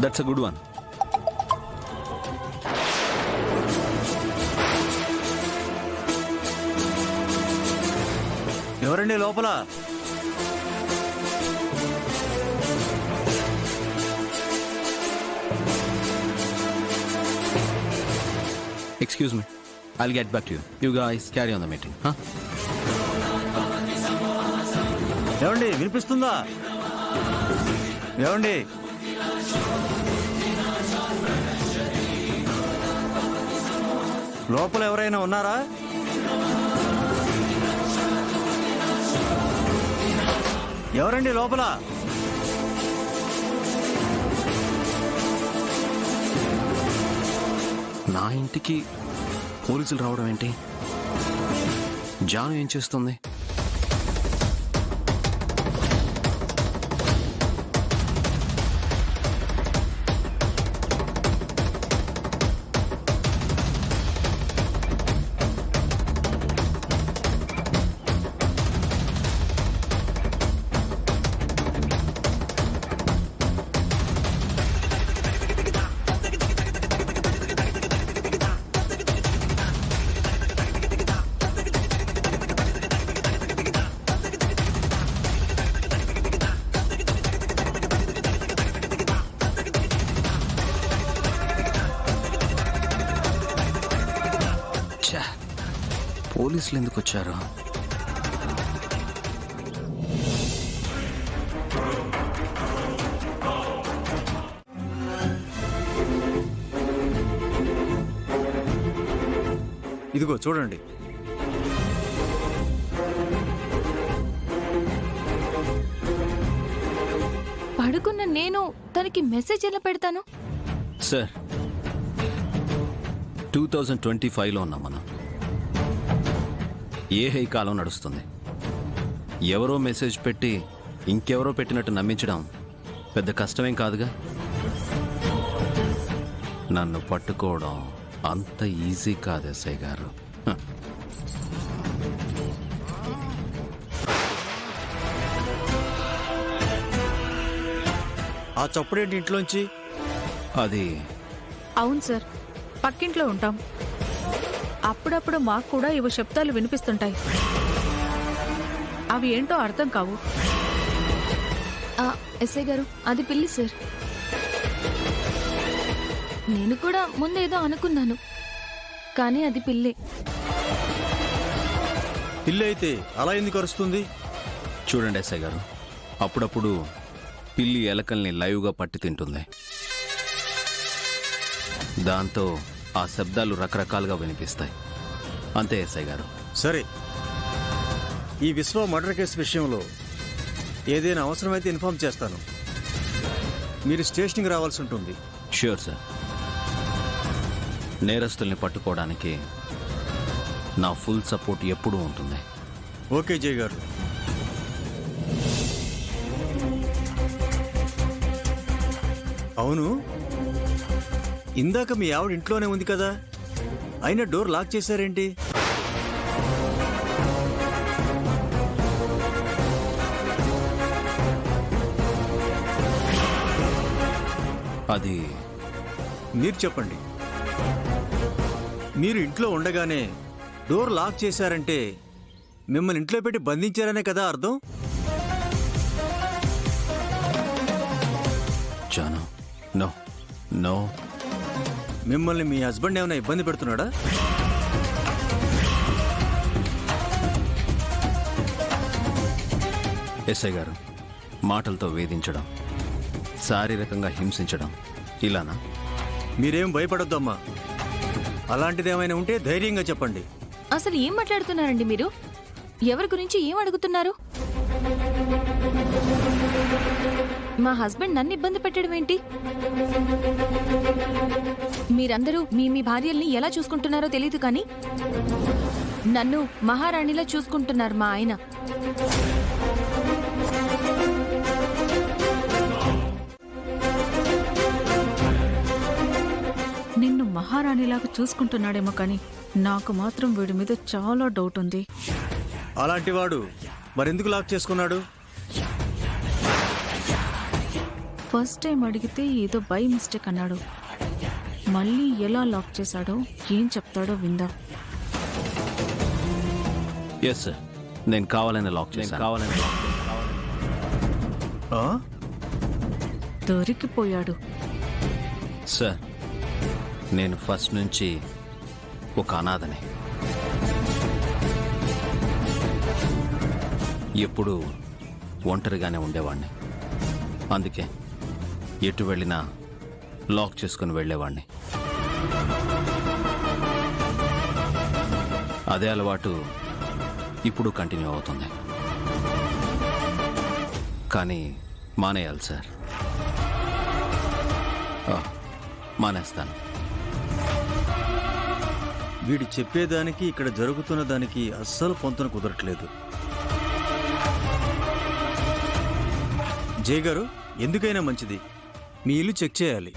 That's a good one. ఎవరండి లోపల? Excuse me. I'll get back to you. You guys carry on the meeting, huh? ఏమండి వినిపిస్తుందా? ఏమండి లోపల ఎవరైనా ఉన్నారా? ఎవరండి లోపల? నా ఇంటికి పోలీసులు రావడం ఏంటి? జాను ఏం చేస్తుంది? పోలీసులు ఎందుకు వచ్చారు? ఇదిగో చూడండి. పడుకున్న నేను తనకి మెసేజ్ ఎలా పెడతాను? సార్, 2025లో ఉన్నాం మనం. ఏ కాలం నడుస్తుంది. ఎవరో మెసేజ్ పెట్టి ఇంకెవరో పెట్టినట్టు నమ్మించడం పెద్ద కష్టమేం కాదుగా. నన్ను పట్టుకోవడం అంత ఈజీ కాదు ఎస్ఐ గారు. ఆ చప్పుడేంటి ఇంట్లోంచి? అది అవును సార్, పక్కింట్లో ఉంటాం. అప్పుడప్పుడు మాకు కూడా ఇవి శబ్దాలు వినిపిస్తుంటాయి. అవి ఏంటో అర్థం కావు. ఎస్ఐ గారు, అది పిల్లి సార్. నేను కూడా ముందేదో అనుకున్నాను, కానీ అది పిల్లి. పిల్లి అయితే అలా ఎందుకు అరుస్తుంది? చూడండి ఎస్ఐ గారు, అప్పుడప్పుడు పిల్లి ఎలకల్ని లైవ్గా పట్టి తింటుంది. దాంతో ఆ శబ్దాలు రకరకాలుగా వినిపిస్తాయి. అంతే ఎస్ఐ గారు. సరే, ఈ విశ్వ మర్డర్ కేసు విషయంలో ఏదైనా అవసరమైతే ఇన్ఫార్మ్ చేస్తాను. మీరు స్టేషన్కి రావాల్సి ఉంటుంది. Sure sir. నేరస్తుల్ని పట్టుకోవడానికి నా ఫుల్ సపోర్ట్ ఎప్పుడూ ఉంటుంది. ఓకే జయ్ గారు. అవును, ఇందాక మీ ఆవిడ ఇంట్లోనే ఉంది కదా, అయినా డోర్ లాక్ చేశారేంటి? అది మీరు చెప్పండి. మీరు ఇంట్లో ఉండగానే డోర్ లాక్ చేశారంటే మిమ్మల్ని ఇంట్లో పెట్టి బంధించారనే కదా అర్థం? Janu, no no. మిమ్మల్ని మీ హస్బెండ్ ఏమైనా ఇబ్బంది పెడుతున్నాడా? ఎస్ఐ గారు, మాటలతో వేధించడం, శారీరకంగా హింసించడం ఇలానా? మీరేం భయపడొద్దమ్మా. అలాంటిది ఏమైనా ఉంటే ధైర్యంగా చెప్పండి. అసలు ఏం మాట్లాడుతున్నారండి మీరు? ఎవరి గురించి ఏం అడుగుతున్నారు? మా హస్బెండ్ నన్ను ఇబ్బంది పెట్టడం ఏంటి? మీరందరూ మీ మీ భార్యల్ని ఎలా చూసుకుంటున్నారో తెలియదు, కానీ నన్ను మహారాణిలా చూసుకుంటున్నారు మా ఆయన. నిన్ను మహారాణిలాగా చూసుకుంటున్నాడేమో, కానీ నాకు మాత్రం వీడి మీద చాలా డౌట్ ఉంది. అలాంటి వాడు మరెందుకు లాక్ చేసుకున్నాడు? ఫస్ట్ టైం అడిగితే ఏదో బై మిస్టేక్ అన్నాడు. మళ్ళీ ఎలా లాక్ చేశాడో ఏం చెప్తాడో విందాం. ఎస్ సార్, నేను కావాలని లాక్ చేశాను. ఆ? దొరికిపోయాడు. సార్, నేను ఫస్ట్ నుంచి ఒక అనాథని. ఎప్పుడూ ఒంటరిగానే ఉండేవాడిని. అందుకే ఎటు వెళ్ళినా లాక్ చేసుకుని వెళ్ళేవాడిని. అదే అలవాటు ఇప్పుడు కంటిన్యూ అవుతుంది. కానీ మానేయాలి సార్. మానేస్తాను. వీడు చెప్పేదానికి ఇక్కడ జరుగుతున్న దానికి అస్సలు పొంతన కుదరట్లేదు. జయ్ గారు, ఎందుకైనా మంచిది మీ ఇల్లు చెక్ చేయాలి.